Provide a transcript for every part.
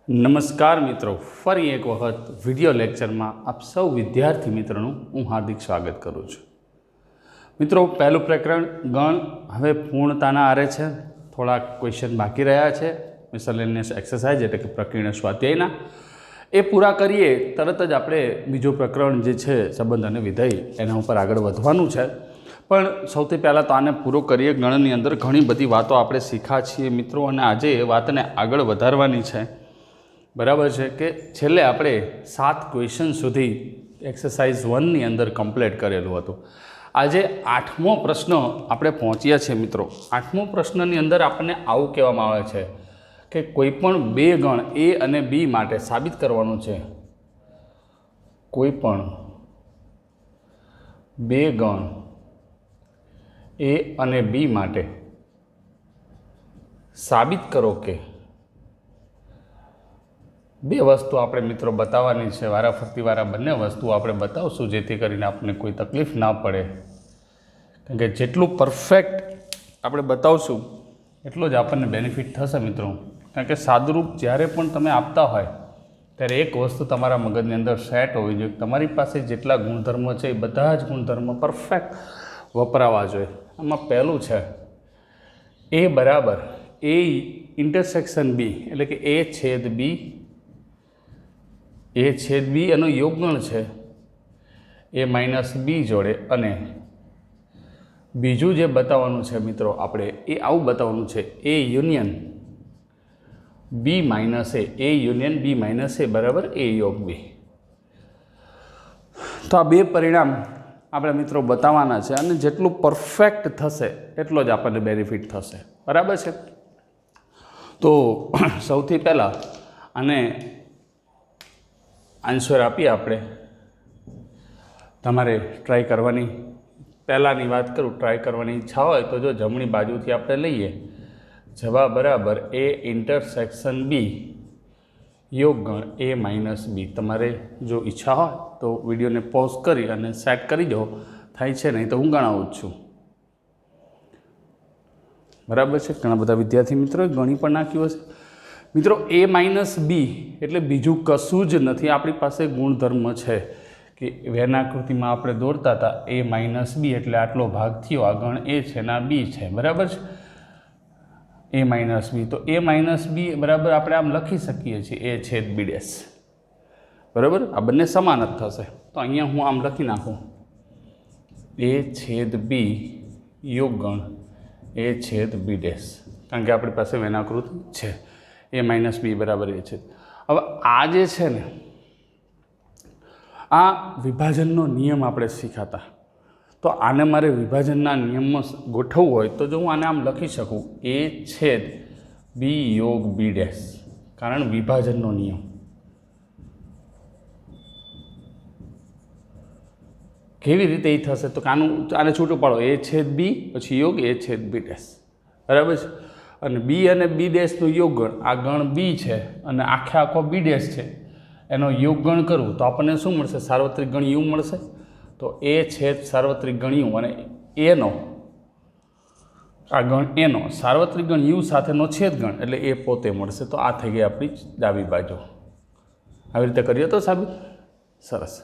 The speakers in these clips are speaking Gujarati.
નમસ્કાર મિત્રો, ફરી એક વખત વિડિયો લેક્ચરમાં આપ સૌ વિદ્યાર્થી મિત્રોનું હું હાર્દિક સ્વાગત કરું છું. મિત્રો, પહેલું પ્રકરણ ગણ હવે પૂર્ણતાના આરે છે. થોડાક ક્વેશ્ચન બાકી રહ્યા છે મિસલેનિયસ એક્સરસાઇઝ એટલે કે પ્રકીર્ણ સ્વાધ્યાયના. એ પૂરા કરીએ તરત જ આપણે બીજું પ્રકરણ જે છે સંબંધ અને વિધેય એના ઉપર આગળ વધવાનું છે. પણ સૌથી પહેલાં તો આને પૂરો કરીએ. ગણની અંદર ઘણી બધી વાતો આપણે શીખ્યા છીએ મિત્રો, અને આજે એ વાતને આગળ વધારવાની છે. બરાબર છે કે છેલ્લે આપણે 7 ક્વેશ્ચન સુધી એક્સરસાઇઝ 1ની અંદર કમ્પ્લીટ કરેલું હતું. આજે 8મો પ્રશ્ન આપણે પહોંચ્યા છીએ મિત્રો. 8મો પ્રશ્નની અંદર આપણને આવું કહેવામાં આવે છે કે કોઈ પણ બે ગણ એ અને બી માટે સાબિત કરવાનું છે. કોઈ પણ બે ગણ એ અને બી માટે સાબિત કરો કે બે વસ્તુ આપણે મિત્રો બતાવવાની છે. વારાફરતી બંને વસ્તુ આપણે બતાવશું જેથી કરીને આપણને કોઈ તકલીફ ના પડે. કારણ કે જેટલું પરફેક્ટ આપણે બતાવશું એટલો જ આપણને બેનિફિટ થશે મિત્રો. કારણ કે સાદુરૂપ જ્યારે પણ તમે આપતા હોય ત્યારે એક વસ્તુ તમારા મગજની અંદર સેટ હોવી જોઈએ. તમારી પાસે જેટલા ગુણધર્મો છે એ બધા જ ગુણધર્મો પરફેક્ટ વપરાવા જોઈએ. આમાં પહેલું છે એ બરાબર એ ઇન્ટરસેક્શન બી, એટલે કે એ છેદ બી, એ છેદ બી એનો યોગગણ છે એ માઇનસ બી જોડે. અને બીજું જે બતાવવાનું છે મિત્રો આપણે એ આવું બતાવવાનું છે એ યુનિયન બી માઇનસ એ યુનિયન બી માઇનસ એ બરાબર એ યોગ બી. તો આ બે પરિણામ આપણે મિત્રો બતાવવાના છે, અને જેટલું પરફેક્ટ થશે એટલો જ આપણને બેનિફિટ થશે. બરાબર છે. તો સૌથી પહેલાં આને આન્સર આપીએ આપણે. તમારે ટ્રાય કરવાની, પહેલાંની વાત કરું, ટ્રાય કરવાની ઈચ્છા હોય તો જો જમણી બાજુથી આપણે લઈએ જવાબ બરાબર એ ઇન્ટરસેક્શન બી યોગગણ એ માઇનસ બી. તમારે જો ઈચ્છા હોય તો વિડીયોને પોઝ કરી અને સેટ કરી દો. થાય છે નહીં તો હું ગણાવું જ છું. બરાબર છે. ઘણા બધા વિદ્યાર્થી મિત્રોએ ગણી પણ નાખ્યું હશે. મિત્રો એ માઇનસ બી એટલે બીજું કશું જ નથી. આપણી પાસે ગુણધર્મ છે કે વેનાકૃતિમાં આપણે દોરતા હતા એ માઇનસ બી એટલે આટલો ભાગ થયો, આ ગણ એ છે ને આ બી છે. બરાબર છે. એ માઇનસ બી, તો એ માઇનસ બી બરાબર આપણે આમ લખી શકીએ છીએ એ છેદ બી ડેશ. બરાબર, આ બંને સમાન જ થશે. તો અહીંયા હું આમ લખી નાખું એ છેદ બી યોગગણ એ છેદ બી ડેશ, કારણ કે આપણી પાસે વેનાકૃતિ છે. એ માઇનસ બી બરાબર એ છે. હવે આ જે છે ને આ વિભાજનનો નિયમ આપણે શીખાતા. તો આને મારે વિભાજનના નિયમમાં ગોઠવવું હોય તો જો હું આને આમ લખી શકું એ છેદ બી યોગ બી ડેશ, કારણ વિભાજનનો નિયમ. કેવી રીતે એ થશે તો આને છૂટું પાડો એ છેદ બી પછી યોગ એ છેદ બી ડેશ. બરાબર છે. અને બી અને બી ડેશનું યોગગણ, આ ગણ બી છે અને આખો બી ડેશ છે, એનો યોગગણ કરવું તો આપણને શું મળશે? સાર્વત્રિક ગણ યુ મળશે. તો એ છેદ સાર્વત્રિક ગણ યુ અને એનો આ ગણ એનો સાર્વત્રિક ગણ યુ સાથેનો છેદગણ એટલે એ પોતે મળશે. તો આ થઈ ગઈ આપણી ડાબી બાજુ. આવી રીતે કરીએ તો સાબિત. સરસ.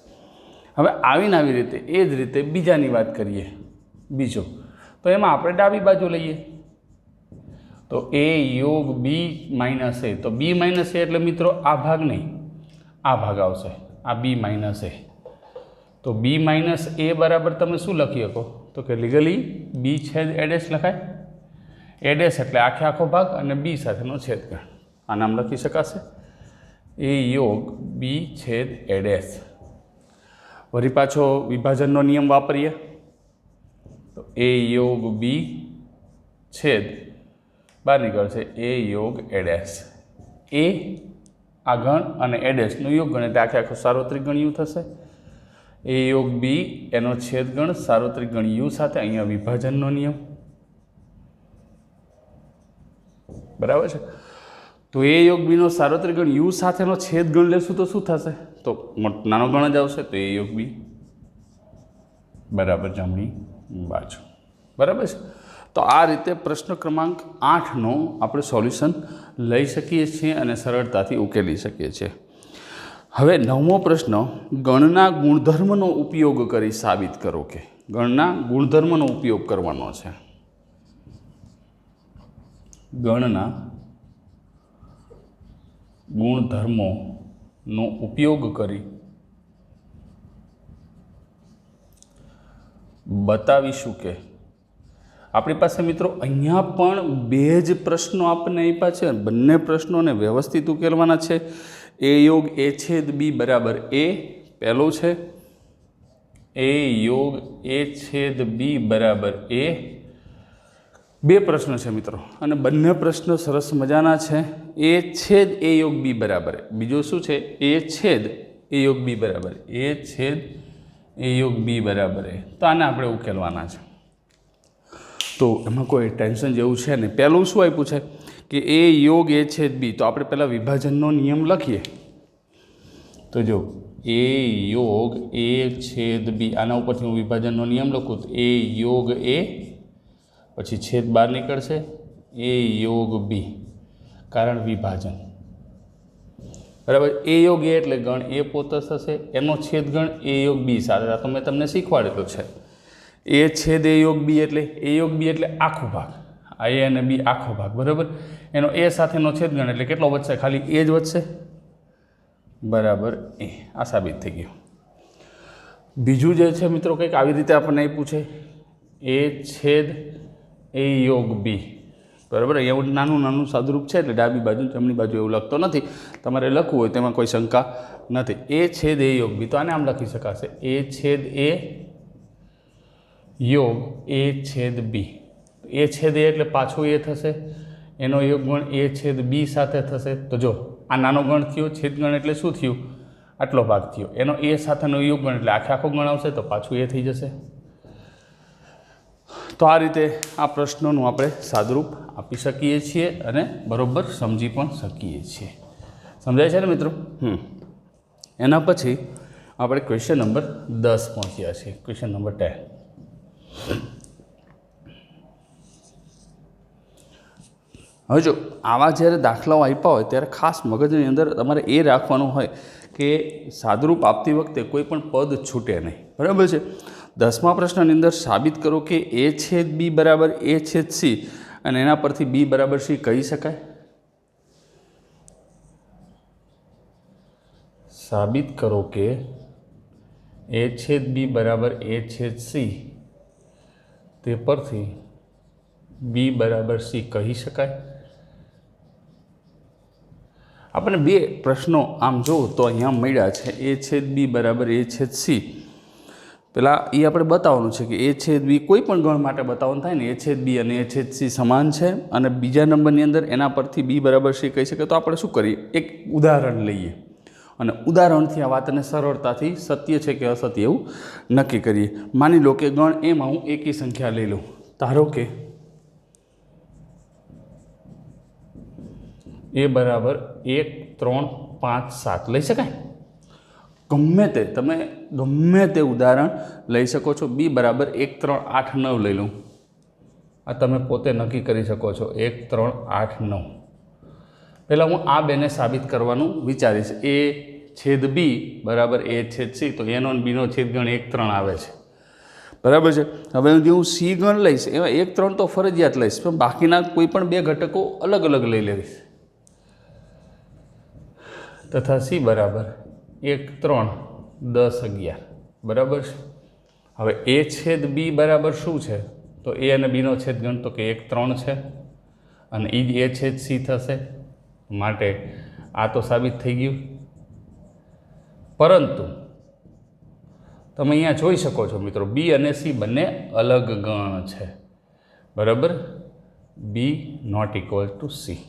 હવે આવીને આવી રીતે એ જ રીતે બીજાની વાત કરીએ. બીજો તો એમાં આપણે ડાબી બાજુ લઈએ તો એ યોગ બી માઇનસ એ. તો બી માઇનસ એ એટલે મિત્રો આ ભાગ નહીં, આ ભાગ આવશે, આ બી માઇનસ એ. તો બી માઇનસ એ બરાબર તમે શું લખી શકો? તો કે લીગલી બી છેદ એ ડેશ લખાય. એ ડેશ એટલે આખો ભાગ અને બી સાથેનો છેદગણ. આ નામ લખી શકાશે એ યોગ બી છેદ એ ડેશ. વળી પાછો વિભાજનનો નિયમ વાપરીએ તો એ યોગ બી છેદ બહાર નીકળશે એ યોગ એ ડેશ. એ આ ગણ અને એ ડેશનું યોગગણ એટલે આખો સાર્વત્રિક ગણ યુ થશે. એ યોગ બી એનો છેદગણ સાર્વત્રિક ગણ યુ સાથે, અહીંયા વિભાજનનો નિયમ. બરાબર છે. તો એ યોગ બીનો સાર્વત્રિક ગણ યુ સાથેનો છેદગણ લેશું તો શું થશે? તો નાનો ગણ જ આવશે. તો એ યોગ બી બરાબર જમણી બાજુ. બરાબર છે. તો આ રીતે પ્રશ્ન ક્રમાંક 8નો આપણે સોલ્યુશન લઈ શકીએ છીએ અને સરળતાથી ઉકેલી શકીએ છીએ. હવે 9મો પ્રશ્ન, ગણના ગુણધર્મનો ઉપયોગ કરી સાબિત કરો કે. ગણના ગુણધર્મનો ઉપયોગ કરવાનો છે. ગણના ગુણધર્મોનો ઉપયોગ કરી બતાવીશું કે. આપણી પાસે મિત્રો અહીંયા પણ બે જ પ્રશ્નો આપણને આપ્યા છે. બંને પ્રશ્નોને વ્યવસ્થિત ઉકેલવાના છે. એ યોગ એ છેદ બી બરાબર એ પહેલો છે. એ યોગ એ છેદ બી બરાબર એ બે પ્રશ્ન છે મિત્રો, અને બંને પ્રશ્ન સરસ મજાના છે. એ છેદ એ યોગ બી બરાબર બીજો શું છે? એ છેદ એ યોગ બી બરાબર એ છેદ એ યોગ બી બરાબર એ. તો આને આપણે ઉકેલવાના છે. તો એમાં કોઈ ટેન્શન જેવું છે નહીં. પહેલું શું આપ્યું છે કે એ યોગ એ છેદ બી. તો આપણે પહેલાં વિભાજનનો નિયમ લખીએ. તો જો એ યોગ એ છેદ બી, આના ઉપરથી હું વિભાજનનો નિયમ લખું તો એ યોગ એ, પછી છેદ બહાર નીકળશે, એ યોગ બી, કારણ વિભાજન. બરાબર. એ યોગ એ એટલે ગણ એ પોતે થશે, એનો છેદ ગણ એ યોગ બી સાથે. આ તો મેં તમને શીખવાડેલો છે. એ છેદ એ યોગ બી એટલે આખો ભાગ, આ એ અને બી આખો ભાગ. બરાબર. એનો એ સાથેનો છેદ ગણ એટલે કેટલો વધશે? ખાલી એ જ વધશે. બરાબર એ. આ સાબિત થઈ ગયું. બીજું જે છે મિત્રો કંઈક આવી રીતે આપણને આપ્યું છે. એ છેદ એ યોગ બી. બરાબર. એવું નાનું સાદુરૂપ છે એટલે ડાબી બાજુ જમણી બાજુ એવું લખતો નથી. તમારે લખવું હોય તેમાં કોઈ શંકા નથી. એ છેદ એ યોગ બી, તો આને આમ લખી શકાશે. એ છેદ એ યોગ એ છેદ બી. એ છેદ એ એટલે પાછો એ થશે, એનો યોગ ગણ એ છેદ બી સાથે થશે. તો જો આ નાનો ગણ થયો, છેદ ગણ એટલે શું થયું? આટલો ભાગ થયો. એનો એ સાથેનો યોગ ગણ એટલે આખો ગણ આવશે, તો પાછું એ થઈ જશે. તો આ રીતે આ પ્રશ્નોનું આપણે સાદુરૂપ આપી શકીએ છીએ અને બરાબર સમજી પણ શકીએ છીએ. સમજાય છે ને મિત્રો? એના પછી આપણે ક્વેશ્ચન નંબર 10 પહોંચ્યા છીએ. Question number 10. હવે જો આવા જ્યારે દાખલાઓ આપ્યા હોય ત્યારે ખાસ મગજની અંદર તમારે એ રાખવાનું હોય કે સાદુરૂપ આપતી વખતે કોઈ પણ પદ છૂટે નહીં. બરાબર છે. 10મા પ્રશ્નની અંદર સાબિત કરો કે એ છેદ બી બરાબર એ છેદ સી, અને એના પરથી બી બરાબર સી કહી શકાય. સાબિત કરો કે એ છેદ બી બરાબર એ છેદ સી, તે પરથી બી બરાબર સી કહી શકાય. આપણને બે પ્રશ્નો આમ જો તો અહીંયા મળ્યા છે. એ છેદ બી બરાબર એ છેદ સી. પહેલાં એ આપણે બતાવવાનું છે કે એ છેદ બી કોઈ પણ ગણ માટે બતાવવાનું થાય ને, એ છેદ બી અને એ છેદ સી સમાન છે. અને બીજા નંબરની અંદર એના પરથી બી બરાબર સી કહી શકે. તો આપણે શું કરીએ? એક ઉદાહરણ લઈએ અને ઉદાહરણથી આ વાતને સરળતાથી સત્ય છે કે અસત્ય એવું નક્કી કરીએ. માની લો કે ગણ એમાં હું એકી સંખ્યા લઈ લઉં. ધારો કે એ બરાબર 1 3 5 7 લઈ શકાય. ગમે તે તમે ગમે તે ઉદાહરણ લઈ શકો છો. બી બરાબર 1 3 8 9 લઈ લઉં. આ તમે પોતે નક્કી કરી શકો છો. 1 3 8 9. પહેલાં હું આ બેને સાબિત કરવાનું વિચારીશ. એ છેદ બી બરાબર એ છેદ સી, તો એનો બીનો છેદ ગણ 1 3 આવે છે. બરાબર છે. હવે જે હું સી ગણ લઈશ એમાં 1 3 તો ફરજિયાત લઈશ, પણ બાકીના કોઈ પણ બે ઘટકો અલગ અલગ લઈ લઈશ. તથા સી બરાબર 1 3 10 11. બરાબર છે. હવે એ છેદ બી બરાબર શું છે? તો એ અને બીનો છેદ ગણ તો કે 1 3 છે, અને એ જ એ છેદ સી થશે. માટે આ તો સાબિત થઈ ગયું. પરંતુ તમે અહીંયા જોઈ શકો છો મિત્રો, બી અને સી બંને અલગ ગણ છે. બરાબર. બી નોટ ઇક્વલ ટુ સી.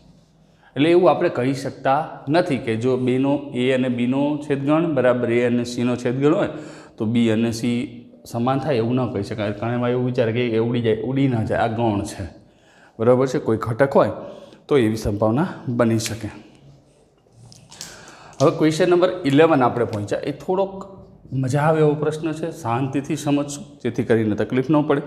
એટલે એવું આપણે કહી શકતા નથી કે જો બેનો એ અને બીનો છેદગણ બરાબર એ અને સીનો છેદગણ હોય તો બી અને સી સમાન થાય, એવું ન કહી શકાય. કારણ એમાં એવું વિચારે કે એ ઉડી ના જાય, આ ગૌણ છે. બરાબર છે. કોઈ ઘટક હોય તો એવી સંભાવના બની શકે. હવે ક્વેશ્ચન નંબર 11 આપણે પહોંચ્યા. એ થોડોક મજા આવે એવો પ્રશ્ન છે. શાંતિથી સમજશું જેથી કરીને તકલીફ ન પડે.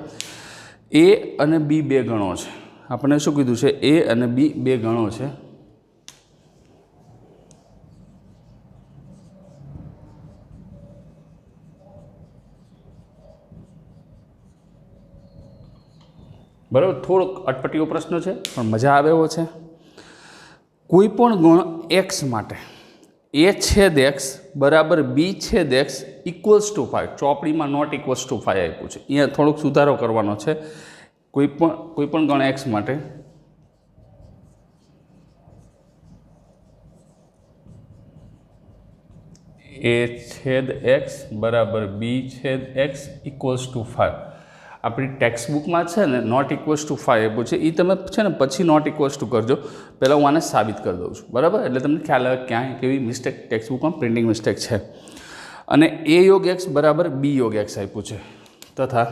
એ અને બી બે ગણો છે. આપણે શું કીધું છે? એ અને બી બે ગણો છે. બરાબર, થોડોક અટપટીઓ પ્રશ્ન છે પણ મજા આવે એવો છે. કોઈ પણ ગુણ એક્સ માટે એ છેદ એક્સ બરાબર બી છેદ એક્સ ઇક્વલ્સ ટુ 5. ચોપડીમાં નોટ ઇક્વલ્સ ટુ 5 આપ્યું છે. અહીંયા થોડોક સુધારો કરવાનો છે. કોઈ પણ ગણ એક્સ માટે એ છેદ એક્સ બરાબર બી છેદ એક્સ ઇક્વલ્સ ટુ 5. આપણી ટેક્સ્ટબુકમાં છે ને નોટ ઇક્વલ્સ ટુ 5 આપ્યું છે. એ તમે છે ને પછી નોટ ઇક્વલ્સ ટુ કરજો. પહેલાં હું આને સાબિત કરી દઉં છું, બરાબર? એટલે તમને ખ્યાલ આવે ક્યાંય કેવી મિસ્ટેક ટેક્સ્ટબુકમાં પ્રિન્ટિંગ મિસ્ટેક છે. અને એ યોગ એક્સ બરાબર બી યોગ એક્સ આપ્યું છે તથા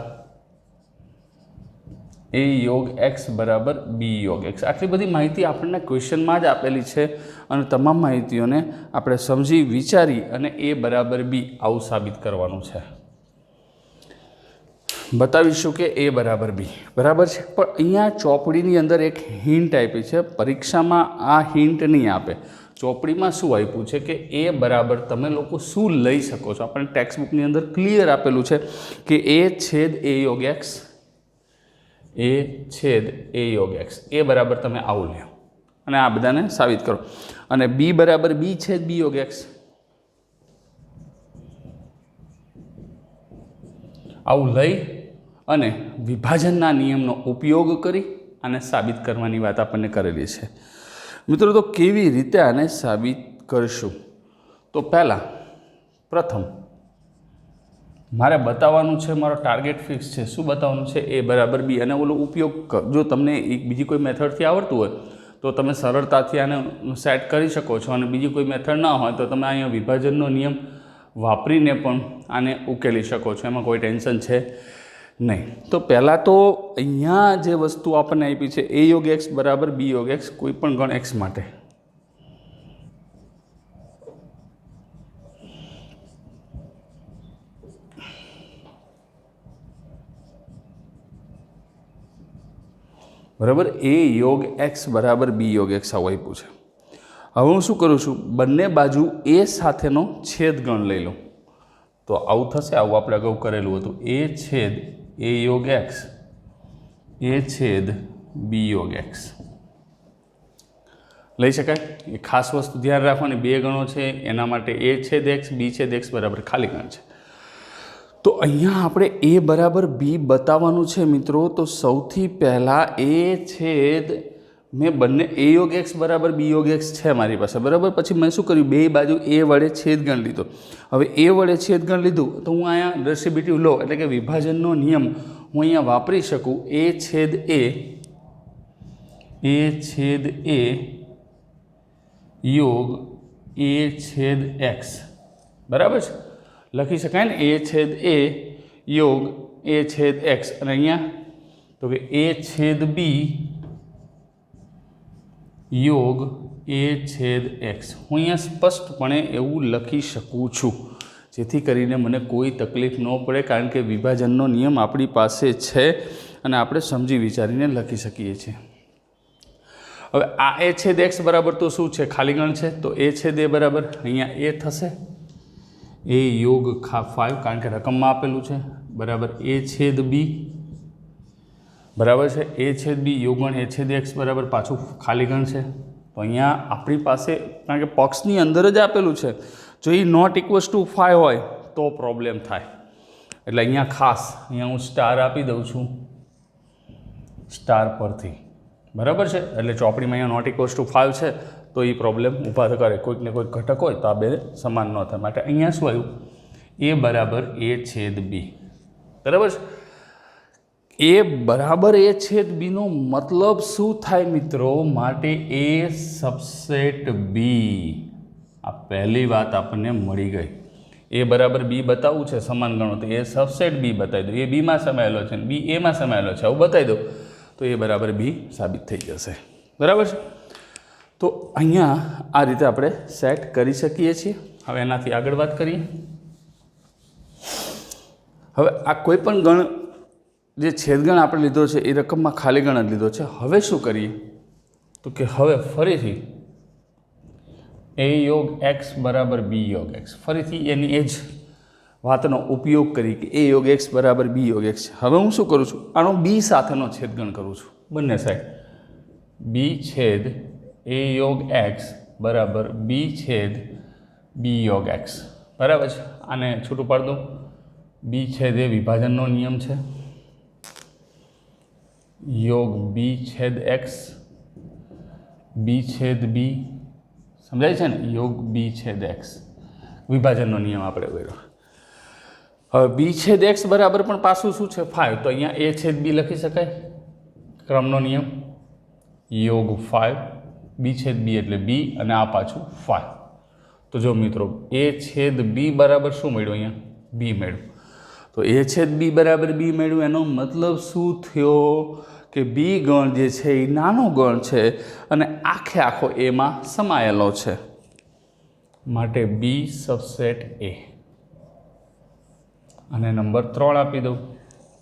એ યોગ એક્સ બરાબર બી યોગ એક્સ. આટલી બધી માહિતી આપણને ક્વેશ્ચનમાં જ આપેલી છે અને તમામ માહિતીઓને આપણે સમજી વિચારી અને એ બરાબર બી આવું સાબિત કરવાનું છે. બતાવીશું કે એ બરાબર બી બરાબર છે. પણ અહીંયા ચોપડીની અંદર એક હિન્ટ આપી છે. પરીક્ષામાં આ હિન્ટ નહીં આપે. ચોપડીમાં શું આપ્યું છે કે એ બરાબર તમે લોકો શું લઈ શકો છો. આપણે ટેક્સ્ટબુકની અંદર ક્લિયર આપેલું છે કે એ છેદ એ યોગ એક્સ, એ છેદ એ યોગ એક્સ, એ બરાબર તમે આવું લો અને આ બધાને સાબિત કરો. અને બી બરાબર બી છેદ બી યોગ એક્સ આવું લઈ અને વિભાજનના નિયમનો ઉપયોગ કરી આને સાબિત કરવાની વાત આપણને કરેલી છે. મિત્રો, તો કેવી રીતે આને સાબિત કરશું? તો પ્રથમ મારે બતાવવાનું છે, મારો ટાર્ગેટ ફિક્સ છે. શું બતાવવાનું છે? એ બરાબર બી. અને ઓલો ઉપયોગ જો તમને બીજી કોઈ મેથડથી આવડતું હોય તો તમે સરળતાથી આને સેટ કરી શકો છો. અને બીજી કોઈ મેથડ ના હોય તો તમે અહીંયા વિભાજનનો નિયમ વાપરીને પણ આને ઉકેલી શકો છો. એમાં કોઈ ટેન્શન છે નહીં. તો પહેલાં તો અહીંયા જે વસ્તુ આપણને આપી છે એ યોગ એક્સ બરાબર બી યોગ એક્સ કોઈ પણ ગણ એક્સ માટે બરાબર એ યોગ એક્સ બરાબર બી યોગ એક્સ આવું આપ્યું છે. હવે હું શું કરું છું? બંને બાજુ એ સાથેનો છેદ ગણ લઈ લઉં તો આવું થશે. આવું આપણે અગાઉ કરેલું હતું. એ છેદ એ યોગ એક્સ, એ છેદ બી યોગ એક્સ લઈ શકાય. એ ખાસ વસ્તુ ધ્યાન રાખવાની. બે ગણો છે એના માટે એ છેદ એક્સ, બી છેદ એક્સ બરાબર ખાલી ગણ છે. તો અહીંયા આપણે એ બરાબર બી બતાવવાનું છે મિત્રો. તો સૌથી પહેલાં એ છેદ મેં બંને એ યોગ એક્સ બરાબર બી યોગ એક્સ છે મારી પાસે, બરાબર. પછી મેં શું કર્યું? બે બાજુ એ વડે છેદ ગણ લીધો. હવે એ વડે છેદ ગણ લીધું તો હું અહીંયા ડિસ્ટ્રીબ્યુટિવ લો એટલે કે વિભાજનનો નિયમ હું અહીંયા વાપરી શકું. એ છેદ એ યોગ એ છેદ એક્સ બરાબર છે. લખી શકાય ને? એ છેદ એ યોગ એ છેદ એક્સ. અને અહીંયા તો કે એ છેદ બી યોગ એ છેદ એક્સ. હું અહીંયા સ્પષ્ટપણે એવું લખી શકું છું જેથી કરીને મને કોઈ તકલીફ ન પડે, કારણ કે વિભાજનનો નિયમ આપણી પાસે છે અને આપણે સમજી વિચારીને લખી શકીએ છીએ. હવે આ એ છેદ એક્સ બરાબર તો શું છે? ખાલી ગણ છે. તો એ છેદ એ બરાબર અહીંયા એ થશે એ યોગ 5 કારણ કે રકમમાં આપેલું છે બરાબર એ છેદ બી બરાબર છે. એ છેદ બી યોગણ એ છેદ એક્સ બરાબર પાછું ખાલી ગણ છે. તો અહીંયા આપણી પાસે કારણ કે પક્ષની અંદર જ આપેલું છે. જો એ નોટ ઇક્વલ્સ ટુ 5 હોય તો પ્રોબ્લેમ થાય. એટલે અહીંયા ખાસ અહીંયા હું સ્ટાર આપી દઉં છું સ્ટાર પરથી, બરાબર છે. એટલે ચોપડીમાં અહીંયા નોટ ઇક્વલ્સ ટુ 5 છે તો એ પ્રોબ્લેમ ઊભા કરે. કોઈક ને કોઈક ઘટક હોય તો આ બે સમાન ન થાય. માટે અહીંયા શું આવ્યું? એ બરાબર એ છેદ બી બરાબર છે. એ બરાબર એ છેદ બીનો મતલબ શું થાય મિત્રો? માટે એ સબસેટ બી. આ પહેલી વાત આપણને મળી ગઈ. એ બરાબર બી બતાવવું છે સમાન ગણો તો એ સબસેટ બી બતાવી દો. એ બીમાં સમાયેલો છે ને બી એમાં સમાયેલો છે આવું બતાવી દો તો એ બરાબર બી સાબિત થઈ જશે. બરાબર છે. તો અહીંયા આ રીતે આપણે સેટ કરી શકીએ છીએ. હવે એનાથી આગળ વાત કરીએ. હવે આ કોઈ પણ ગણ જે છેદગણ આપણે લીધો છે એ રકમમાં ખાલી ગણ જ લીધો છે. હવે શું કરીએ તો કે હવે ફરીથી a યોગ x બરાબર b યોગ x, ફરીથી એની એ જ વાતનો ઉપયોગ કરી કે a યોગ x બરાબર b યોગ x. હવે હું શું કરું છું, આનો b સાથેનો છેદગણ કરું છું બંને સાઈડ. b છેદ a યોગ x બરાબર b છેદ b યોગ x, બરાબર છે. આને છૂટું પાડી દઉં. b છેદ એ વિભાજનનો નિયમ છે, યોગ b છેદ x, b છેદ b, સમજાય છે ને, યોગ b છેદ x, વિભાજનનો નિયમ આપણે કર્યો. હવે b છેદ x બરાબર પણ પાછું શું છે 5, તો અહીંયા a છેદ b લખી શકાય, ક્રમનો નિયમ, યોગ 5, b છેદ b એટલે b અને આ પાછું 5. તો જો મિત્રો a છેદ b બરાબર શું મળ્યું, અહીંયા b મળ્યું. તો a છેદ b બરાબર b મળ્યું, એનો મતલબ શું થયો કે b ગણ જે છે એ નાનો ગણ છે અને આખે આખો એમાં સમાયેલો છે, માટે b સબસેટ a. અને નંબર 3 આપી દઉં,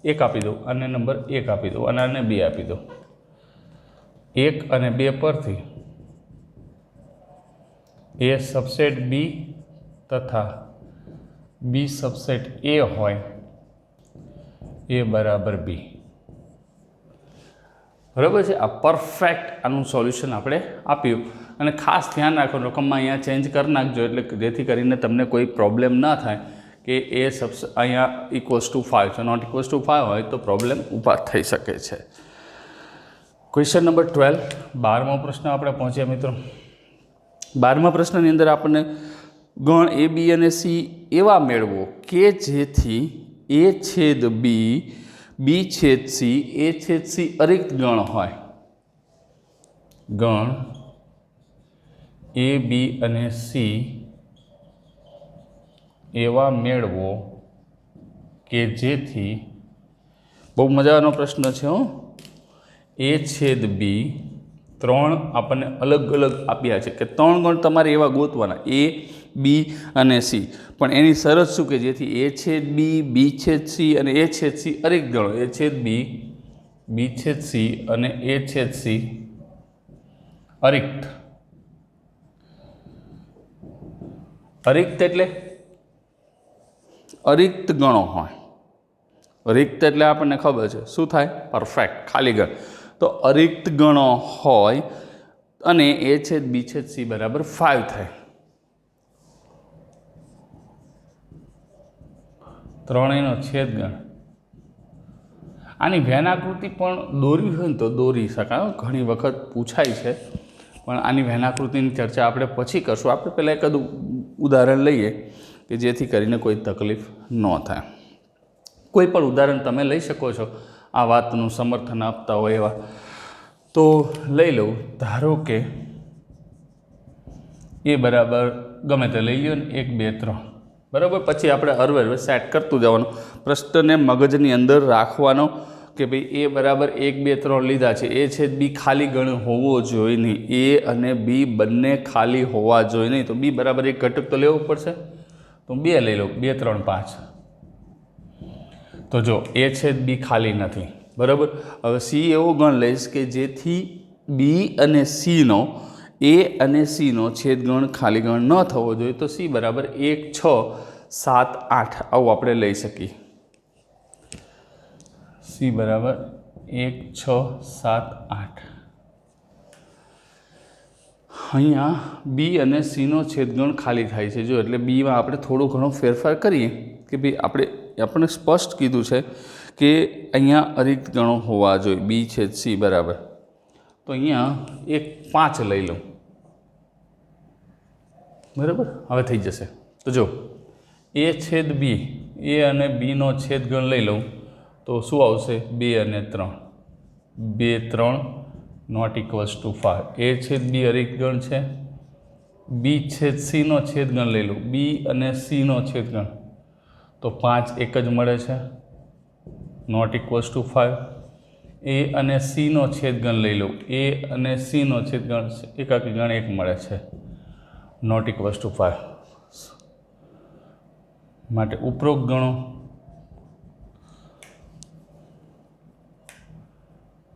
1 આપી દઉં, અને નંબર 1 આપી દઉં, અને આને 2 આપી દઉં. 1 અને 2 પરથી a સબસેટ b તથા b સબસેટ a હોય a બરાબર b. બરાબર છે. આ પરફેક્ટ આનું સોલ્યુશન આપણે આપ્યું. અને ખાસ ધ્યાન રાખો, રકમમાં અહીંયા ચેન્જ કરી નાખજો, એટલે જેથી કરીને તમને કોઈ પ્રોબ્લેમ ના થાય કે એ અહીંયા ઇક્વલ્સ ટુ 5 છે, નોટ ઇક્વલ્સ ટુ 5 હોય તો પ્રોબ્લેમ ઊભા થઈ શકે છે. ક્વેશ્ચન નંબર 12, 12મો પ્રશ્ન આપણે પહોંચ્યા મિત્રો. 12મા પ્રશ્નની અંદર આપણને ગણ a b અને c એવા મેળવો કે જેથી a છેદ b, b છેદ c, a છેદ c અરિક્ત ગણ હોય. ગણ a b અને c એવા મેળવો કે જેથી, બહુ મજાનો પ્રશ્ન છે હો, a છેદ b, 3 આપણને અલગ અલગ આપ્યા છે કે 3 ગણ તમારે એવા ગોતવાના a b અને c, પણ એની શરત શું કે જેથી a છેદ b, b છેદ c અને a છેદ c અરિક્ત ગણો. a છેદ b, b છેદ c અને a છેદ c અરિક્ત. અરિક્ત એટલે અરિક્ત ગણો હોય. રિક્ત એટલે આપણને ખબર છે શું થાય, પરફેક્ટ ખાલી ગણ. તો અરિક્ત ગણો હોય અને a છેદ b છેદ c બરાબર 5 થાય. ત્રણેયનો છેદગણ. આની વેનાકૃતિ પણ દોરવી હોય ને તો દોરી શકાય, ઘણી વખત પૂછાય છે, પણ આની વેનાકૃતિની ચર્ચા આપણે પછી કરશું. આપણે પહેલાં એકાદ ઉદાહરણ લઈએ કે જેથી કરીને કોઈ તકલીફ ન થાય. કોઈ પણ ઉદાહરણ તમે લઈ શકો છો આ વાતનું સમર્થન આપતા હોય એવા. તો લઈ લઉં, ધારો કે એ બરાબર ગમે તે લઈ લ્યો ને, 1 2 3, બરાબર. પછી આપણે હરવે સેટ કરતું જવાનું, પ્રશ્નને મગજની અંદર રાખવાનો કે ભાઈ એ બરાબર 1 2 3 લીધા છે, એ છેદ બી ખાલી ગણ હોવો જોઈએ નહીં, એ અને બી બંને ખાલી હોવા જોઈએ નહીં. તો બી બરાબર એક ઘટક તો લેવો પડશે, તો 2 લઈ લો, 2 3 5. તો જો એ છેદ બી ખાલી નથી, બરાબર. હવે સી એવો ગણ લઈશ કે જેથી બી અને સીનો, એ અને સીનો છેદગણ ખાલી ગણ ન થવો જોઈએ. તો સી બરાબર 1 6 7 8 આવું આપણે લઈ શકીએ. સી બરાબર 1 6 7 8. અહીંયા બી અને સીનો છેદગણ ખાલી થાય છે. જો એટલે બીમાં આપણે થોડો ઘણો ફેરફાર કરીએ કે ભાઈ આપણે સ્પષ્ટ કીધું છે કે અહીંયા અરિક્ત ગણો હોવા જોઈએ, બી છેદ સી બરાબર. તો અહીંયા 1 5 લઈ લઉં, બરાબર. હવે થઈ જશે. તો જો એ છેદ બી, એ અને બીનો છેદગણ લઈ લઉં તો શું આવશે, 2 અને 3, 2 3 નોટ ઇક્વલ્સ ટુ 5. એ છેદ બી અરિક્ત ગણ છે. બી છેદ સીનો છેદગણ લઈ લઉં, બી અને સીનો છેદગણ, તો 5 એક જ મળે છે, નોટ ઇક્વલ્સ ટુ 5. એ અને સીનો છેદગણ લઈ લઉં, એ અને સીનો છેદગણ એકાકી ગણ 1 મળે છે, નોટ ઇક્વલ્સ ટુ 5. માટે ઉપરોક્ત ગણો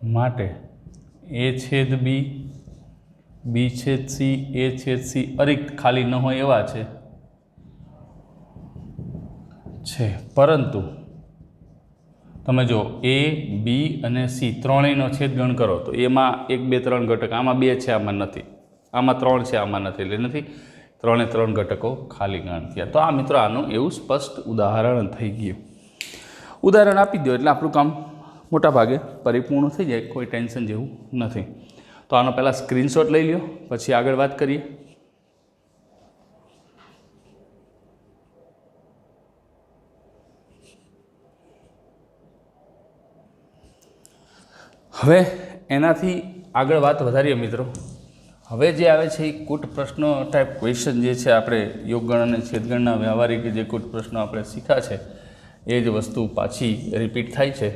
માટે એ છેદ બી, બી છેદ સી, એ છેદ સી અરિક્ત ખાલી ન હોય એવા છે પરંતુ તમે જો એ બી અને સી ત્રણેયનો છેદ ગણ કરો તો એમાં 1 2 3 ઘટક, આમાં 2 છે આમાં નથી, આમાં 3 છે આમાં નથી, એટલે નથી, 3 3 ઘટકો ખાલી ગણ થયા. તો આ મિત્રો આનું એવું સ્પષ્ટ ઉદાહરણ થઈ ગયું. ઉદાહરણ આપી દો એટલે આપણું કામ મોટા ભાગે પરિપૂર્ણ થઈ જાય, કોઈ ટેન્શન જેવું નથી. તો આનો પહેલાં સ્ક્રીનશોટ લઈ લ્યો, પછી આગળ વાત કરીએ. હવે એનાથી આગળ વાત વધારીએ મિત્રો. હવે જે આવે છે એ કૂટ પ્રશ્ન ટાઈપ ક્વેશ્ચન જે છે, આપણે યોગગણ અને છેદગણના વ્યવહારિક જે કૂટ પ્રશ્નો આપણે શીખ્યા છે એ જ વસ્તુ પાછી રિપીટ થાય છે.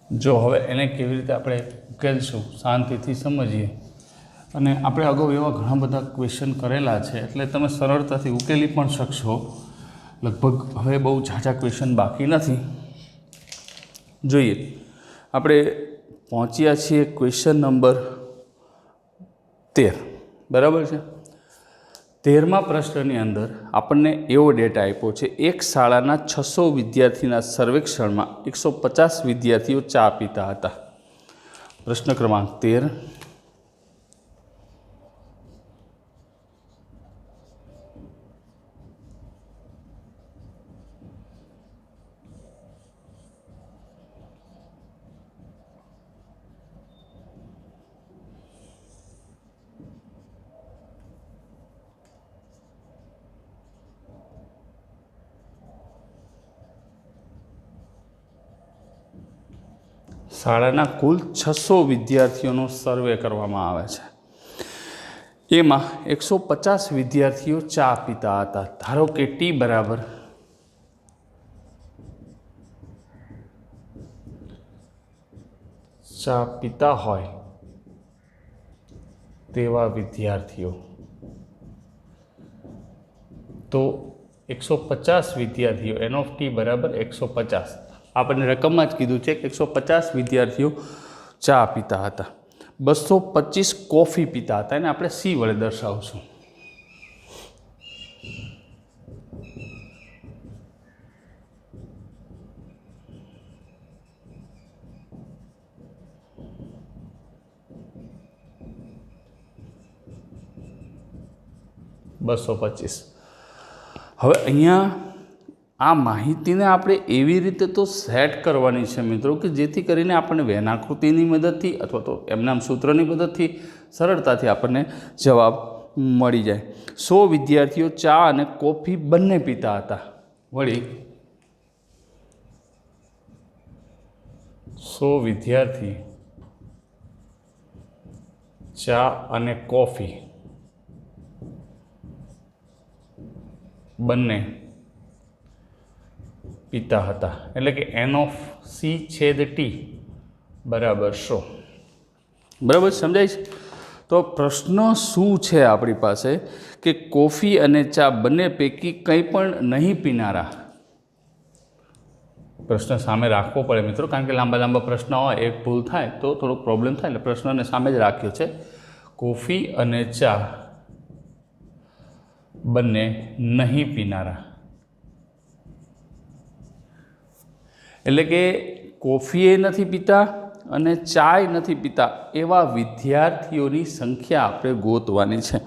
જો હવે એને કેવી રીતે આપણે ઉકેલશું શાંતિથી સમજીએ. અને આપણે અગાઉ એવા ઘણા બધા ક્વેશ્ચન કરેલા છે એટલે તમે સરળતાથી ઉકેલી પણ શકશો. લગભગ હવે બહુ ઝાઝા ક્વેશ્ચન બાકી નથી. જોઈએ, આપણે પહોંચ્યા છીએ ક્વેશ્ચન નંબર 13, બરાબર છે. 13મા પ્રશ્નની અંદર આપણને એવો ડેટા આપ્યો છે, એક શાળાના 600 વિદ્યાર્થીના સર્વેક્ષણમાં 150 વિદ્યાર્થીઓ ચા પીતા હતા. પ્રશ્ન ક્રમાંક 13. શાળાના કુલ 600 વિદ્યાર્થીઓનો સર્વે કરવામાં આવે છે. એમાં 150 વિદ્યાર્થીઓ ચા પીતા હતા. ધારો કે ટી બરાબર ચા પીતા હોય તેવા વિદ્યાર્થીઓ, તો 150 વિદ્યાર્થીઓ, એન ઓફ ટી બરાબર 150. આપણને રકમમાં જ કીધું છે કે 150 વિદ્યાર્થીઓ ચા પીતા હતા, 225 કોફી પીતા હતા, એને આપણે સી વડે દર્શાવશું. હવે અહીંયા આ માહિતીને આપણે એવી રીતે તો સેટ કરવાની છે મિત્રો કે જેથી કરીને આપણને વેનાકૃતિની મદદથી અથવા તો એમનામ સૂત્રની મદદથી સરળતાથી આપણને જવાબ મળી જાય. 100 વિદ્યાર્થીઓ ચા અને કોફી બંને પીતા હતા. વળી 100 વિદ્યાર્થી ચા અને કોફી બંને પીતા હતા, એટલે કે એન ઓફ સી છેદ ટી બરાબર 100. બરાબર સમજાય છે? તો પ્રશ્ન શું છે આપણી પાસે કે કોફી અને ચા બંને પૈકી કંઈ પણ નહીં પીનારા. પ્રશ્ન સામે રાખવો પડે મિત્રો, કારણ કે લાંબા લાંબા પ્રશ્ન હોય, એક ભૂલ થાય તો થોડોક પ્રોબ્લેમ થાય, એટલે પ્રશ્નને સામે જ રાખ્યો છે. કોફી અને ચા બંને નહીં પીનારા, એટલે કે કોફી એ નથી પીતા અને ચાય નથી પીતા એવા વિદ્યાર્થીઓની સંખ્યા આપણે ગોતવાની છે.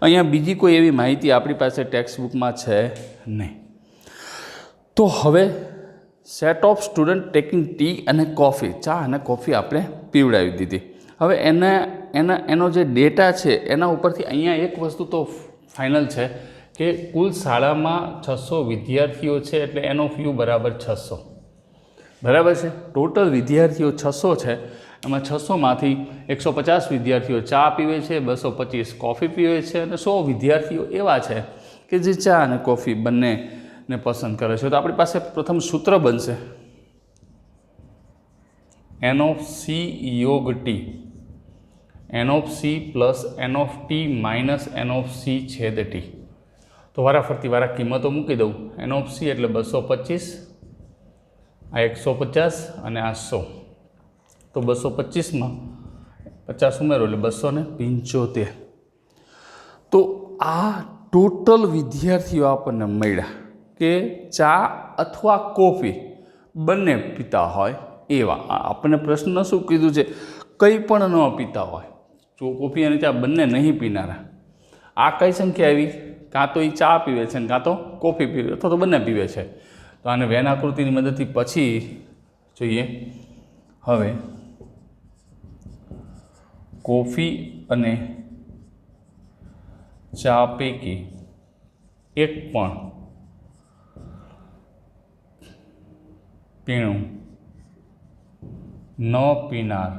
અહીંયા બીજી કોઈ એવી માહિતી આપણી પાસે ટેક્સ્ટ બુકમાં છે નહીં. તો હવે set of student taking T અને કોફી, ચા અને કોફી આપણે પીવડાવી દીધી. હવે એનો જે ડેટા છે એના ઉપરથી અહીંયા એક વસ્તુ તો ફાઇનલ છે કે કુલ શાળામાં 600 વિદ્યાર્થીઓ છે, એટલે એનો ફ્યુ બરાબર 600. બરાબર છે? ટોટલ વિદ્યાર્થીઓ 600 છે, એમાં 600માંથી 150 વિદ્યાર્થીઓ ચા પીવે છે, 225 કોફી પીવે છે અને 100 વિદ્યાર્થીઓ એવા છે કે જે ચા અને કોફી બંને ને પસંદ કરે છે. તો આપણી પાસે પ્રથમ સૂત્ર બનશે n of c યોગ t, n of c plus n of t minus n of c છેદ t. તો વારાફરતી વારા કિંમતો મૂકી દઉં. n of c એટલે 225, આ 150 અને આ 100. તો 225માં 50 ઉમેરો એટલે 275. તો આ ટોટલ વિદ્યાર્થીઓ આપણને મળ્યા કે ચા અથવા કોફી બંને પીતા હોય એવા. આપણને પ્રશ્ન શું કીધું છે? કંઈ પણ ન પીતા હોય, જો કોફી અને ચા બંને નહીં પીનારા. આ કઈ સંખ્યા આવી? કાં તો એ ચા પીવે છે ને કાં તો કોફી પીવે અથવા તો બંને પીવે છે. તો આને વેન આકૃતિની મદદથી પછી જોઈએ. હવે કોફી અને ચા પૈકી એક પણ પીણું ન પીનાર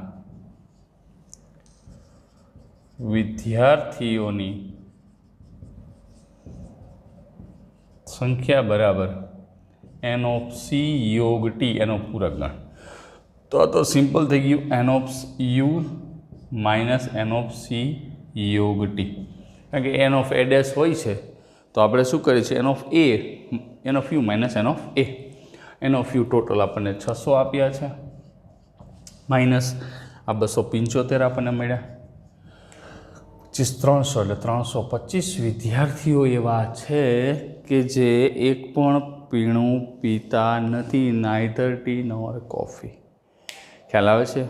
વિદ્યાર્થીઓની સંખ્યા બરાબર n of c યોગ t એનો પૂરક ગણ. તો આ તો સિમ્પલ થઈ ગયું, n of u minus n of c યોગ t. કારણ કે n of a ડેશ હોય છે તો આપણે શું કરીએ છીએ? n of u minus n of a. n of u total આપણને 600 આપ્યા છે, માઇનસ આ 275 આપણને મળ્યા. 300 એટલે 325 વિદ્યાર્થીઓ એવા છે કે જે એક પણ પીણું પીતા નથી, નાઇધર ટી નોર કોફી. ખ્યાલ આવે છે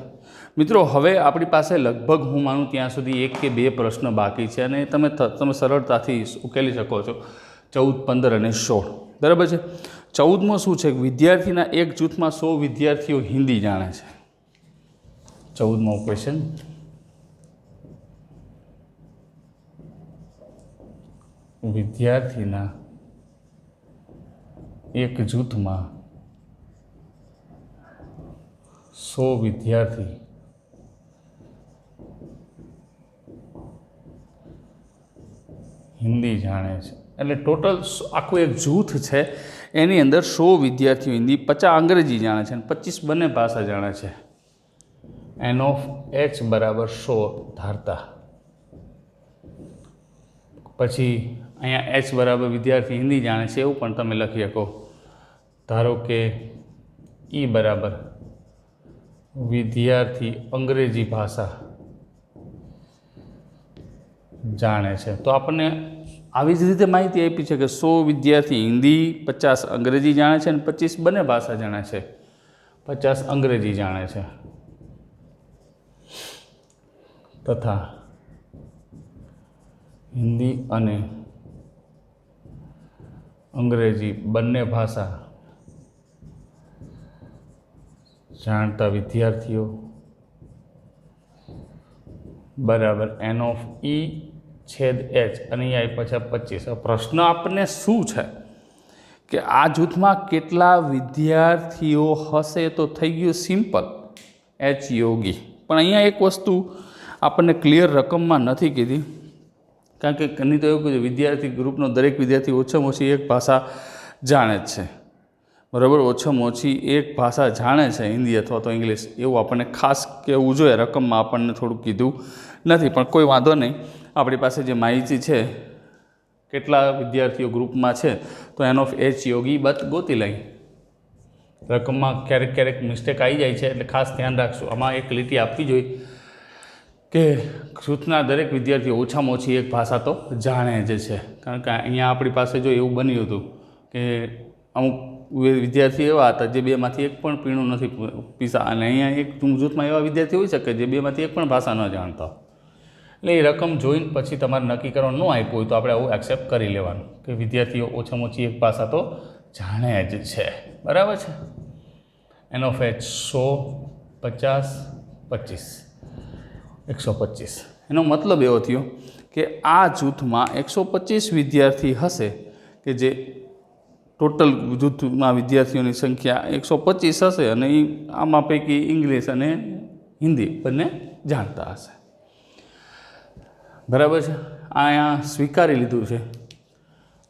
મિત્રો? હવે આપણી પાસે લગભગ હું માનું ત્યાં સુધી 1 કે 2 પ્રશ્ન બાકી છે અને તમે સરળતાથી ઉકેલી શકો છો. 14, 15 અને 16. બરાબર છે. 14માં શું છે? વિદ્યાર્થીના એક જૂથમાં 100 વિદ્યાર્થીઓ હિન્દી જાણે છે. 14મો ક્વેશ્ચન. વિદ્યાર્થીના એક જૂથમાં 100 વિદ્યાર્થી હિન્દી જાણે છે. એટલે ટોટલ આખું એક જૂથ છે એની અંદર 100 વિદ્યાર્થીઓ હિન્દી, 50 અંગ્રેજી જાણે છે અને 25 બંને ભાષા જાણે છે. n of h બરાબર 100 ધારતા. પછી અહીંયા h બરાબર વિદ્યાર્થી હિન્દી જાણે છે એવું પણ તમે લખી શકો. ધારો કે e બરાબર વિદ્યાર્થી અંગ્રેજી ભાષા જાણે છે. તો આપણને આવી જ રીતે માહિતી આપી છે કે 100 વિદ્યાર્થી હિન્દી, 50 અંગ્રેજી જાણે છે અને 25 બંને ભાષા જાણે છે. 50 અંગ્રેજી જાણે છે તથા હિન્દી અને અંગ્રેજી બંને ભાષા જાણતા વિદ્યાર્થીઓ બરાબર n of e છેદ h અને એ આપ્યા છે 25. પ્રશ્ન આપણને શું છે કે આ જૂથમાં કેટલા વિદ્યાર્થીઓ હશે? તો થઈ ગયું સિમ્પલ, h યોગી. પણ અહીંયા એક વસ્તુ આપણને ક્લિયર રકમમાં નથી કીધી, કારણ કે નહીં તો એવું કીધું વિદ્યાર્થી ગ્રુપનો દરેક વિદ્યાર્થી ઓછામાં ઓછી એક ભાષા જાણે જ છે. બરાબર, ઓછામાં ઓછી એક ભાષા જાણે છે, હિન્દી અથવા તો ઇંગ્લિશ. એવું આપણને ખાસ કહેવું જોઈએ. રકમમાં આપણને થોડું કીધું નથી, પણ કોઈ વાંધો નહીં. આપણી પાસે જે માહિતી છે કેટલા વિદ્યાર્થીઓ ગ્રુપમાં છે તો n of h યોગી ગોતી લઈ. રકમમાં ક્યારેક ક્યારેક મિસ્ટેક આવી જાય છે એટલે ખાસ ધ્યાન રાખશું. આમાં એક લીટી આપવી જોઈએ કે જૂથના દરેક વિદ્યાર્થીઓ ઓછામાં ઓછી એક ભાષા તો જાણે જ છે. કારણ કે અહીંયા આપણી પાસે જો એવું બન્યું હતું કે અમુક વિદ્યાર્થી એવા હતા જે બેમાંથી એક પણ પીણું નથી પીતા, અને અહીંયા એક જૂથમાં એવા વિદ્યાર્થી હોઈ શકે જે બેમાંથી એક પણ ભાષા ન જાણતા. એટલે એ રકમ જોઈને પછી તમારે નક્કી કરવાનું ન આપ્યું હોય તો આપણે આવું એક્સેપ્ટ કરી લેવાનું કે વિદ્યાર્થીઓ ઓછામાં ઓછી એક ભાષા તો જાણે જ છે. બરાબર છે. n of h 100, 50, 25, 125. એનો મતલબ એવો થયો કે આ જૂથમાં 125 વિદ્યાર્થી હશે કે જે ટોટલ જૂથમાં વિદ્યાર્થીઓની સંખ્યા 125 હશે અને આમાં પૈકી ઇંગ્લિશ અને હિન્દી બંને જાણતા હશે. બરાબર છે. અહીંયા સ્વીકારી લીધું છે.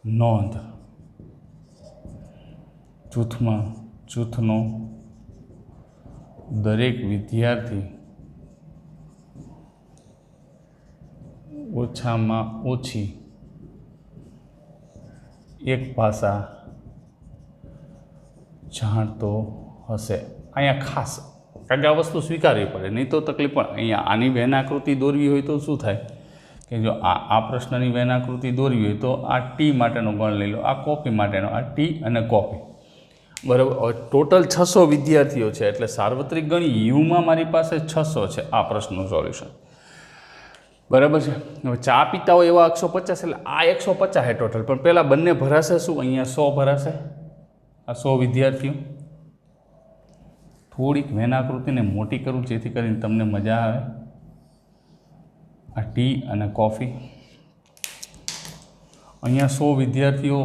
નોંધ જૂથનો દરેક વિદ્યાર્થી ઓછામાં ઓછી એક ભાષા જાણતો હશે। અહીંયા ખાસ કારણ કે આ વસ્તુ સ્વીકારવી પડે, નહીં તો તકલીફ પણ। અહીંયા આની વેન આકૃતિ દોરવી હોય તો શું થાય કે જો આ પ્રશ્નની વેન આકૃતિ દોરવી હોય તો આ ટી માટેનો ગણ લઈ લો, આ કોપી માટેનો, આ ટી અને કોપી, બરાબર। ટોટલ 600 વિદ્યાર્થીઓ છે એટલે સાર્વત્રિક ગણ યુમાં મારી પાસે 600 છે। આ પ્રશ્નનું સોલ્યુશન, બરાબર છે। હવે ચા પીતા હોય એવા 150 એટલે આ 150 છે ટોટલ, પણ પહેલાં બંને ભરાશે શું? અહીંયા 100 ભરાશે, આ 100 વિદ્યાર્થીઓ। થોડીક વેન આકૃતિને મોટી કરું જેથી કરીને તમને મજા આવે। આ ટી અને કોફી, અહીંયા 100 વિદ્યાર્થીઓ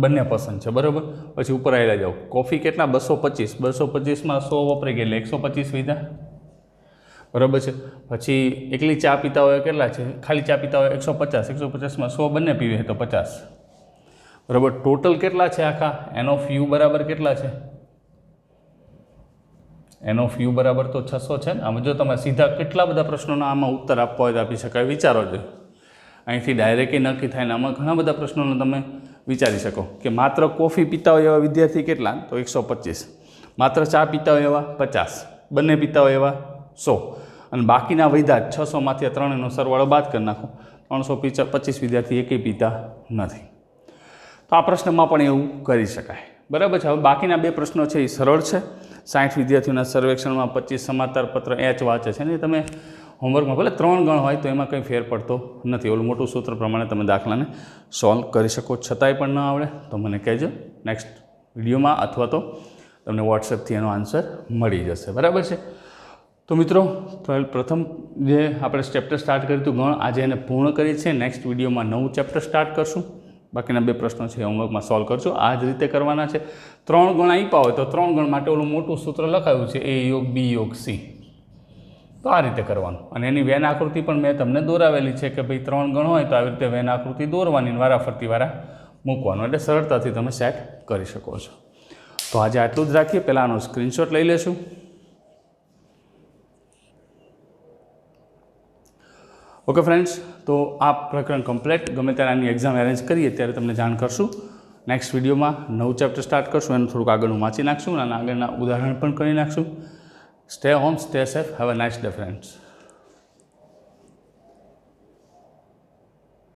બંને પસંદ છે, બરાબર। પછી ઉપર આવેલા જાઓ, કોફી કેટલા? 225, 225માં 100 વપરાઈ ગયા એટલે 125 વીધા, બરાબર છે। પછી એકલી ચા પીતા હોય કેટલા છે? ખાલી ચા પીતા હોય 150, 150માં 100 બંને પીવે તો 50, બરાબર। ટોટલ કેટલા છે આખા? એન ઓફ યુ બરાબર કેટલા છે? એન ઓફ યુ બરાબર તો 600 છે ને। આમાં જો તમે સીધા કેટલા બધા પ્રશ્નોના આમાં ઉત્તર આપવા હોય તો આપી શકાય, વિચારો છો। અહીંથી ડાયરેક્ટ નક્કી થાય ને આમાં ઘણા બધા પ્રશ્નોનો તમે વિચારી શકો કે માત્ર કોફી પીતા હોય એવા વિદ્યાર્થી કેટલા? તો 125, માત્ર ચા પીતા હોય એવા 50, બંને પીતા હોય એવા 100, અને બાકીના વૈધા 600માંથી 3નો સરવાળો બાદ કરી નાખો, 325 વિદ્યાર્થી એકેય પીતા નથી। તો આ પ્રશ્નમાં પણ એવું કરી શકાય, બરાબર છે। હવે બાકીના બે પ્રશ્નો છે એ સરળ છે। 60 વિદ્યાર્થીઓના સર્વેક્ષણમાં 25 સમાચાર પત્ર એચ વાંચે છે ને તમે હોમવર્કમાં ભલે 3 ગણ હોય તો એમાં કંઈ ફેર પડતો નથી, ઓલું મોટું સૂત્ર પ્રમાણે તમે દાખલાને સોલ્વ કરી શકો। છતાંય પણ ન આવડે તો મને કહેજો, નેક્સ્ટ વિડીયોમાં અથવા તો તમને વોટ્સએપથી એનો આન્સર મળી જશે, બરાબર છે। તો મિત્રો, પ્રથમ જે આપણે ચેપ્ટર સ્ટાર્ટ કર્યું હતું ગણ, આજે એને પૂર્ણ કરી છે। નેક્સ્ટ વિડીયોમાં નવું ચેપ્ટર સ્ટાર્ટ કરશું, બાકીના બે પ્રશ્નો છે હોમવર્કમાં સોલ્વ કરજો। આ જ રીતે કરવાના છે। 3 ગણ આપ્યા હોય તો 3 ગણ માટે ઓલું મોટું સૂત્ર લખાયું છે, A યોગ B યોગ C, તો આ રીતે કરવાનું। અને એની વેન આકૃતિ પણ મેં તમને દોરાવેલી છે કે ભાઈ 3 ગણ હોય તો આવી રીતે વેન આકૃતિ દોરવાની, વારાફરતી વારા મૂકવાનું, એટલે સરળતાથી તમે સેટ કરી શકો છો। તો આજે આટલું જ રાખીએ, પહેલાં આનો સ્ક્રીનશોટ લઈ લેશું। ઓકે ફ્રેન્ડ્સ, તો આ પ્રકરણ કમ્પ્લીટ, ગમે ત્યારે આની એક્ઝામ એરેન્જ કરીએ ત્યારે તમને જાણ કરશું। નેક્સ્ટ વિડીયોમાં નવું ચેપ્ટર સ્ટાર્ટ કરશું, એનું થોડુંક આગળનું વાંચી નાખશું અને આગળના ઉદાહરણ પણ કરી નાખશું। Stay home, stay safe, have a nice day friends.